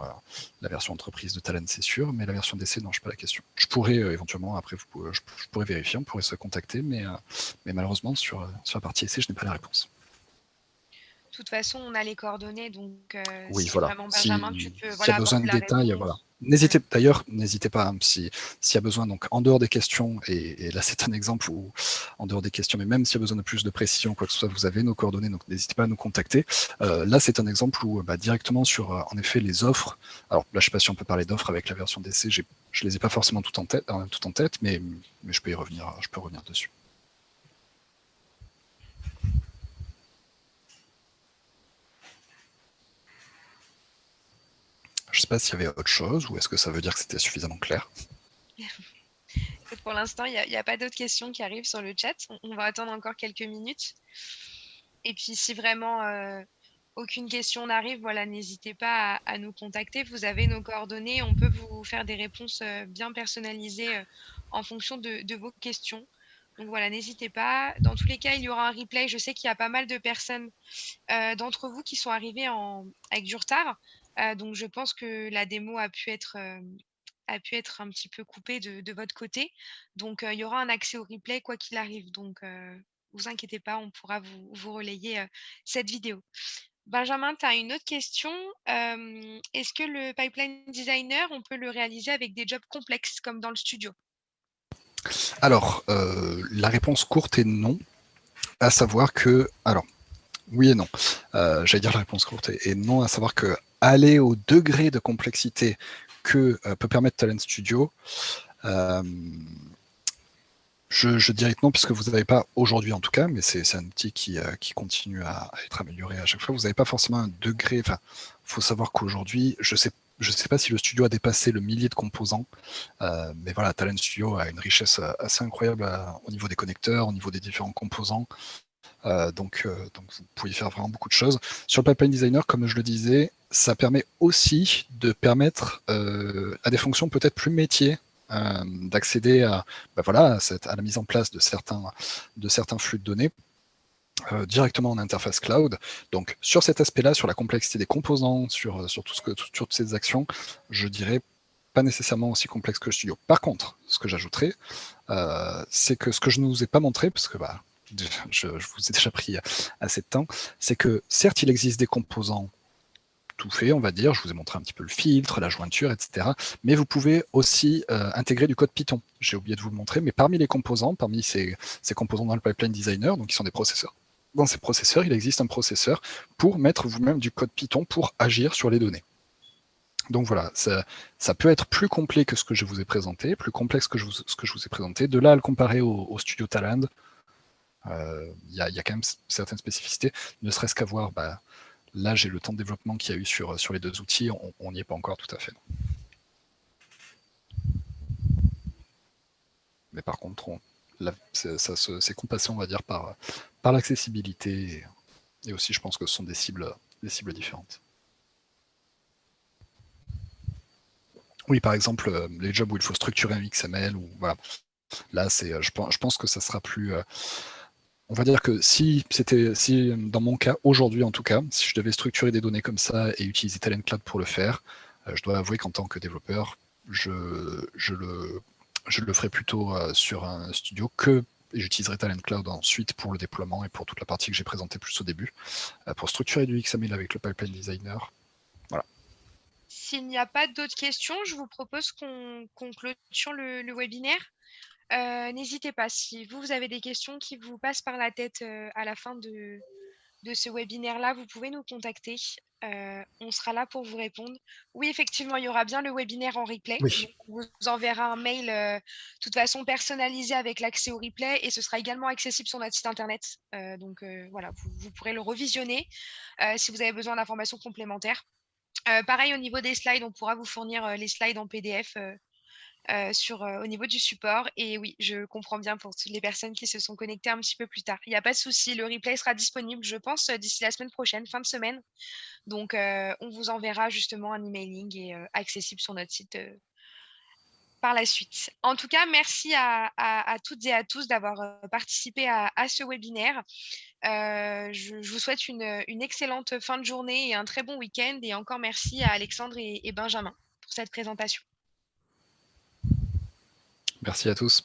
entreprise de Talent, c'est sûr, mais la version d'essai, non, je n'ai pas la question. Je pourrais éventuellement, après, je pourrais vérifier, on pourrait se contacter, mais malheureusement, sur la partie essai, je n'ai pas la réponse. De toute façon, on a les coordonnées, donc oui, si voilà. vraiment Benjamin, tu peux s'il y a besoin de détails, voilà. N'hésitez pas, hein, s'il y a besoin, donc en dehors des questions, et là c'est un exemple où, en dehors des questions, mais même s'il y a besoin de plus de précision, quoi que ce soit, vous avez nos coordonnées, donc n'hésitez pas à nous contacter. Là c'est un exemple où directement sur, en effet, les offres, alors là je ne sais pas si on peut parler d'offres avec la version d'essai, je ne les ai pas forcément tout en tête, mais je peux revenir dessus. Je ne sais pas s'il y avait autre chose, ou est-ce que ça veut dire que c'était suffisamment clair? Pour l'instant, il n'y a pas d'autres questions qui arrivent sur le chat. On va attendre encore quelques minutes. Et puis, si vraiment aucune question n'arrive, voilà, n'hésitez pas à nous contacter. Vous avez nos coordonnées. On peut vous faire des réponses bien personnalisées en fonction de vos questions. Donc voilà, n'hésitez pas. Dans tous les cas, il y aura un replay. Je sais qu'il y a pas mal de personnes d'entre vous qui sont arrivées avec du retard. Donc, je pense que la démo a pu être un petit peu coupée de votre côté. Donc, il y aura un accès au replay quoi qu'il arrive. Donc, vous inquiétez pas, on pourra vous relayer cette vidéo. Benjamin, tu as une autre question. Est-ce que le pipeline designer, on peut le réaliser avec des jobs complexes comme dans le studio? Alors, la réponse courte est non, à savoir que... Alors, oui et non. J'allais dire la réponse courte et non, à savoir que aller au degré de complexité que peut permettre Talent Studio, je dirais que non, puisque vous n'avez pas, aujourd'hui en tout cas, mais c'est un outil qui continue à être amélioré à chaque fois, vous n'avez pas forcément un degré, enfin, il faut savoir qu'aujourd'hui, je sais pas si le studio a dépassé le millier de composants, mais voilà, Talent Studio a une richesse assez incroyable au niveau des connecteurs, au niveau des différents composants, donc vous pouvez faire vraiment beaucoup de choses. Sur le Pipeline Designer, comme je le disais, ça permet aussi de permettre à des fonctions peut-être plus métiers d'accéder à, voilà, à la mise en place de certains flux de données directement en interface cloud. Donc sur cet aspect-là, sur la complexité des composants, sur toutes ces actions, je dirais pas nécessairement aussi complexe que le studio. Par contre, ce que j'ajouterais, c'est que ce que je ne vous ai pas montré, parce que je vous ai déjà pris assez de temps, c'est que certes, il existe des composants tout faits, on va dire, je vous ai montré un petit peu le filtre, la jointure, etc. Mais vous pouvez aussi intégrer du code Python. J'ai oublié de vous le montrer, mais parmi les composants, parmi ces composants dans le pipeline designer, donc qui sont des processeurs, dans ces processeurs, il existe un processeur pour mettre vous-même du code Python pour agir sur les données. Donc voilà, ça peut être plus complet que ce que je vous ai présenté, plus complexe que ce que je vous ai présenté. De là à le comparer au Studio Talend, il y a quand même certaines spécificités, ne serait-ce qu'à voir l'âge et le temps de développement qu'il y a eu sur les deux outils, on n'y est pas encore tout à fait. Mais par contre, c'est compassé, on va dire, par l'accessibilité, et aussi, je pense que ce sont des cibles différentes. Oui, par exemple, les jobs où il faut structurer un XML, ou voilà. Là, je pense que ça sera plus. On va dire que si dans mon cas, aujourd'hui en tout cas, si je devais structurer des données comme ça et utiliser Talent Cloud pour le faire, je dois avouer qu'en tant que développeur, je le ferai plutôt sur un studio et j'utiliserai Talent Cloud ensuite pour le déploiement et pour toute la partie que j'ai présentée plus au début, pour structurer du XML avec le pipeline designer. Voilà. S'il n'y a pas d'autres questions, je vous propose qu'on clôture le webinaire. N'hésitez pas, si vous avez des questions qui vous passent par la tête à la fin de ce webinaire-là, vous pouvez nous contacter. On sera là pour vous répondre. Oui, effectivement, il y aura bien le webinaire en replay. Oui. Donc, on vous enverra un mail de toute façon personnalisé avec l'accès au replay et ce sera également accessible sur notre site internet. Donc voilà, vous pourrez le revisionner si vous avez besoin d'informations complémentaires. Pareil, au niveau des slides, on pourra vous fournir les slides en PDF au niveau du support. Et oui, je comprends bien pour toutes les personnes qui se sont connectées un petit peu plus tard. Il n'y a pas de souci, le replay sera disponible, je pense, d'ici la semaine prochaine, fin de semaine. Donc, on vous enverra justement un emailing et accessible sur notre site par la suite. En tout cas, merci à toutes et à tous d'avoir participé à ce webinaire. Je vous souhaite une excellente fin de journée et un très bon week-end. Et encore merci à Alexandre et Benjamin pour cette présentation. Merci à tous.